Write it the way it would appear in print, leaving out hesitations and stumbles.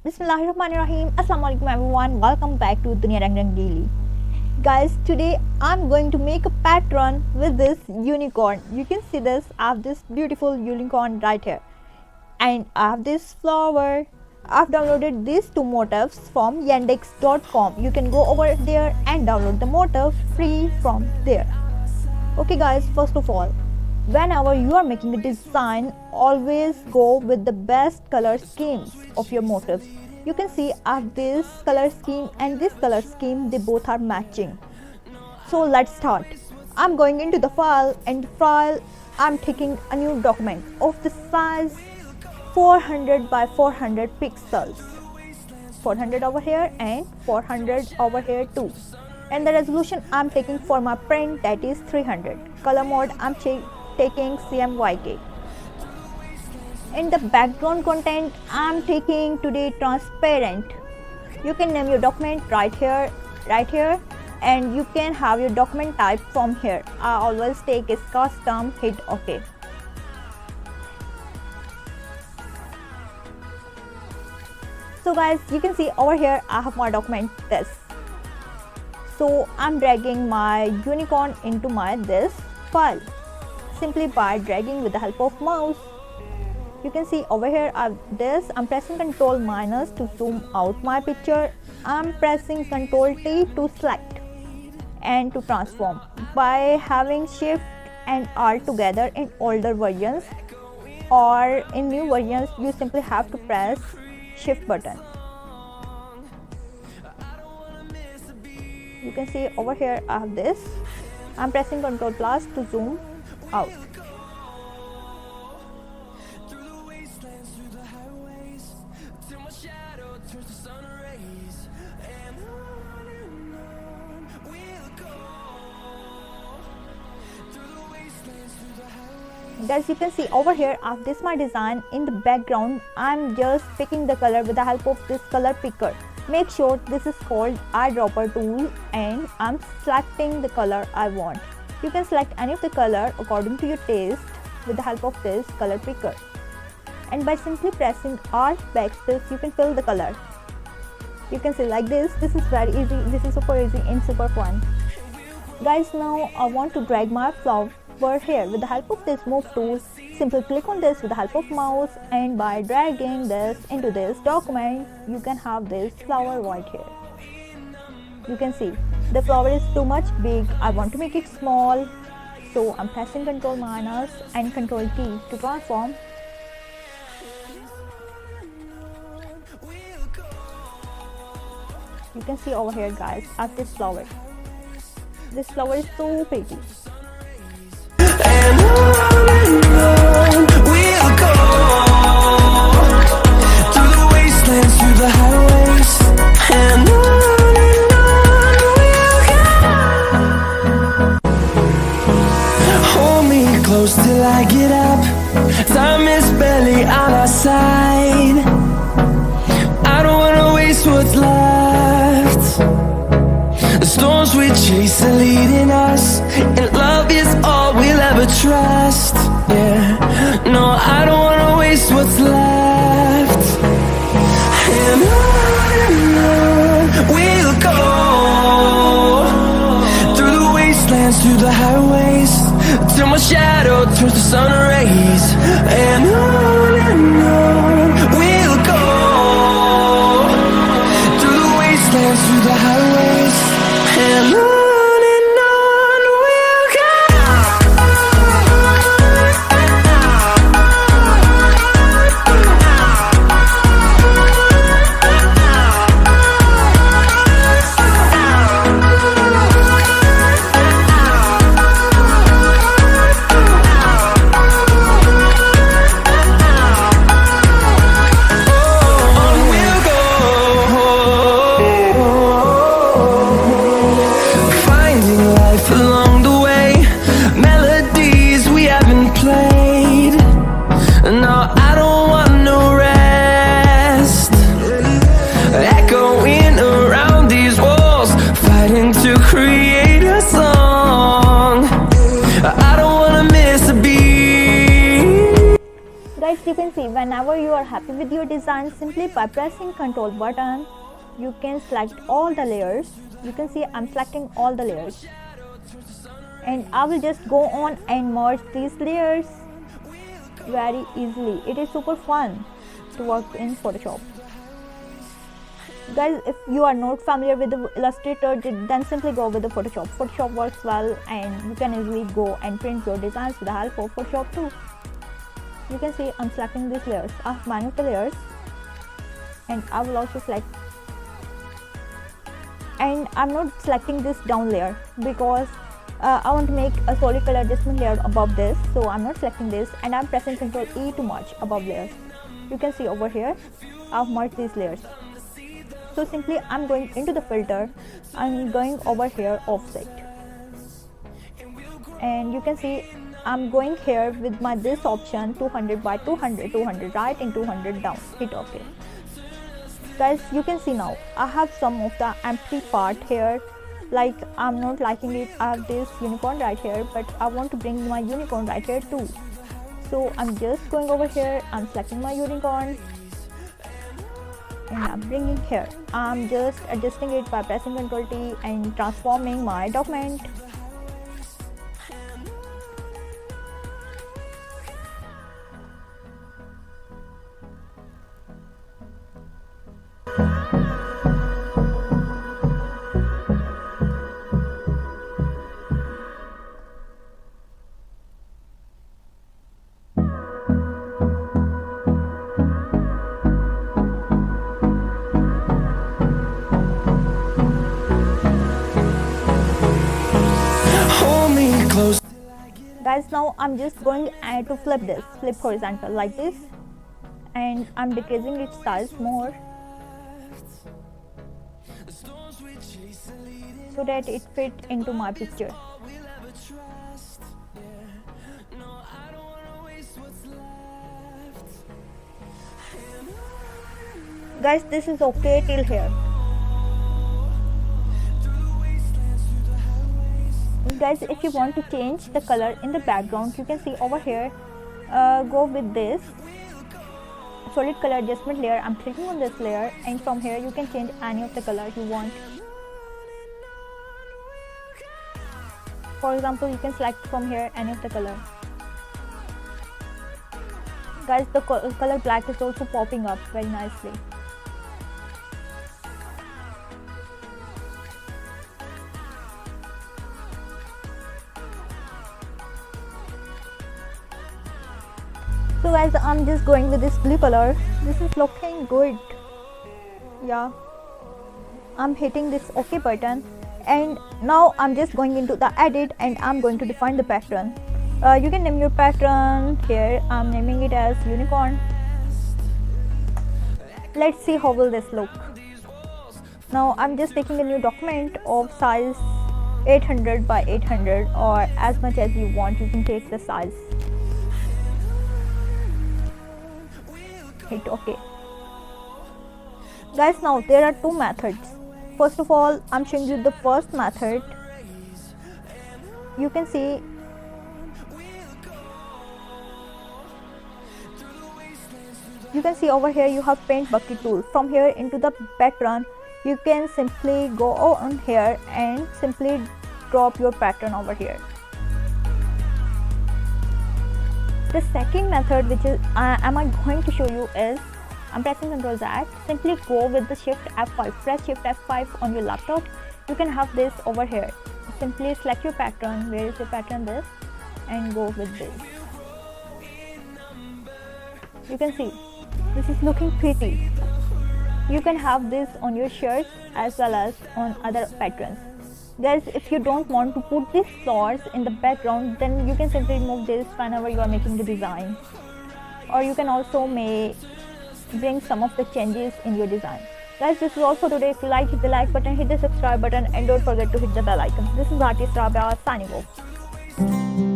Bismillahirrahmanirrahim. Assalamualaikum everyone. Welcome back to Dunia Rang Rang Daily. Guys, today I'm going to make a pattern with this unicorn. You can see this. I have this beautiful unicorn right here, and I have this flower. I've downloaded these two motifs from yandex.com. You can go over there and download the motif free from there. Okay guys, first of all, whenever you are making a design, always go with the best color schemes of your motifs. You can see I have this color scheme and this color scheme, they both are matching. So let's start. I'm going into the file, and file I'm taking a new document of the size 400 by 400 pixels. 400 over here and 400 over here too. And the resolution I'm taking for my print, that is 300. Color mode I'm taking CMYK. In the background content I'm taking today transparent. You can name your document right here, and you can have your document type from here. I always take is custom, hit OK. So guys, you can see over here I have my document this. So I'm dragging my unicorn into this file simply by dragging with the help of mouse. You can see over here I have this. I'm pressing Ctrl minus to zoom out my picture. I'm pressing Ctrl T to select and to transform. By having Shift and R together in older versions, or in new versions you simply have to press Shift button. You can see over here I have this. I'm pressing Ctrl plus to zoom out. Guys, you can see over here I have this my design. In the background I'm just picking the color with the help of this color picker. Make sure this is called eyedropper tool, and I'm selecting the color I want. You can select any of the color according to your taste with the help of this color picker, and by simply pressing Alt backspace you can fill the color. You can see like this. This is very easy. This is super easy and super fun. Guys, now I want to drag my flower here with the help of this move tool. Simply click on this with the help of mouse, and by dragging this into this document you can have this flower right here. You can see the flower is too much big. I want to make it small, so I'm pressing Ctrl minus and Ctrl T to transform. You can see over here guys, I have this flower. This flower is so pretty. And on we'll go, through the wastelands, through the highways, and on we'll go. Hold me close till I get up. Time is barely on our side. I don't wanna waste what's left. The storms we chase are leading us, and love is all we'll ever trust. Yeah, no, I don't wanna waste what's left. And on we'll go, through the wastelands, through the highways, till my shadow turns to sun rays. And on we'll go, through the wastelands, through the highways, and on we'll go. you can see, whenever you are happy with your design, simply by pressing Ctrl button, you can select all the layers. You can see I'm selecting all the layers, and I will just go on and merge these layers very easily. It is super fun to work in Photoshop. Guys, if you are not familiar with the Illustrator, then simply go with the Photoshop. Photoshop works well, and you can easily go and print your designs with the help of Photoshop too. You can see I'm selecting these layers. I have many of the layers, and I will also select, and I'm not selecting this down layer because I want to make a solid color adjustment layer above this, so I'm not selecting this, and I'm pressing Ctrl E to merge above layers. You can see over here I've merged these layers. So simply I'm going into the filter, I'm going over here offset, and you can see I'm going here with my this option 200 by 200, 200 right and 200 down. Hit OK. Guys, you can see now I have some of the empty part here, like I'm not liking it. I have this unicorn right here, but I want to bring my unicorn right here too. So I'm just going over here, I'm selecting my unicorn, and I'm bringing here. I'm just adjusting it by pressing Ctrl T and transforming my document. Guys, now I'm just going to flip horizontal like this, and I'm decreasing its size more so that it fit into my picture. Guys, this is okay till here. Guys, if you want to change the color in the background, you can see over here, go with this solid color adjustment layer. I'm clicking on this layer, and from here you can change any of the color you want. For example, you can select from here any of the color. Guys, the color black is also popping up very nicely. So guys, I'm just going with this blue color. This is looking good. Yeah, I'm hitting this OK button, and now I'm just going into the edit, and I'm going to define the pattern. You can name your pattern here. I'm naming it as unicorn. Let's see how will this look. Now I'm just taking a new document of size 800 by 800, or as much as you want, you can take the size. Hit OK. Guys, now there are two methods. First of all, I'm showing you the first method. You can see over here you have paint bucket tool. From here into the pattern, you can simply go on here and simply drop your pattern over here. The second method, which is I'm going to show you, is I'm pressing Ctrl Z. Simply go with the Shift F5. Press Shift F5 on your laptop. You can have this over here. Simply select your pattern. Where is your pattern? This, and go with this. You can see this is looking pretty. You can have this on your shirts as well as on other patterns. Guys, if you don't want to put these flowers in the background, then you can simply remove this whenever you are making the design, or you can also bring some of the changes in your design. Guys, this is all for today. If you like, hit the like button, hit the subscribe button, and don't forget to hit the bell icon. This is Artist Rabia signing off.